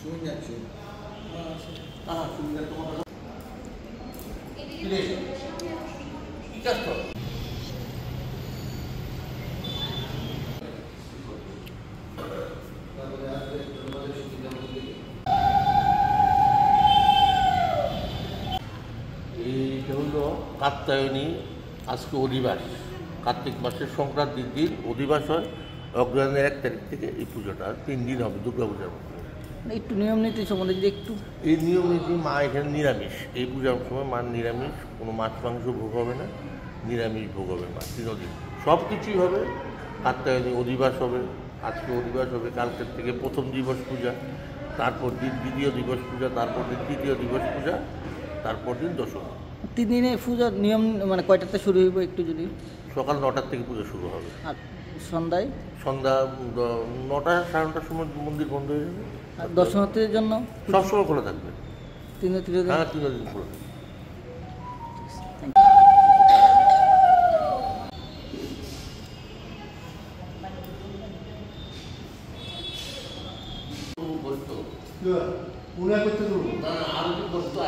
শুনে এইটা হলো কাত্যায়নী আজকে অধিবাস, কার্তিক মাসের সংক্রান্তির দিন অধিবাস হয়। অগ্রহায়ণের 1 তারিখ থেকে এই পুজোটা 3 দিন হবে দুর্গা পূজার মতো। একটু নিয়ম নীতি সম্বন্ধে যদি একটু। এই নিয়ম নীতি, মা এখানে নিরামিষ, এই পূজার সময় মা নিরামিষ, কোনো মাছ মাংস ভোগ হবে না, নিরামিষ ভোগ হবে মা 3 দিন, সব কিছুই হবে। কাত্যায়নী অধিবাস হবে, আজকে অধিবাস হবে, কালকের থেকে প্রথম দিবস পূজা, তারপর দিন দ্বিতীয় দিবস পূজা, তারপর দিন তৃতীয় দিবস পূজা, তারপর দিন দশমী। 3 দিনে পূজার নিয়ম মানে কয়টাতে শুরু হইব একটু যদি। সকাল 9টার থেকে পুজো শুরু হবে, আর সন্ধ্যা 9টা সাড়ে 9টার সময় মন্দির বন্ধ হয়ে যাবে। আর দর্শনার্থীদের জন্য সবসময় খোলা থাকবে। 3 দিন। হ্যাঁ, 3 দিন খোলা থাকবে। পুরা করতে দেবো না, আরো বস্তু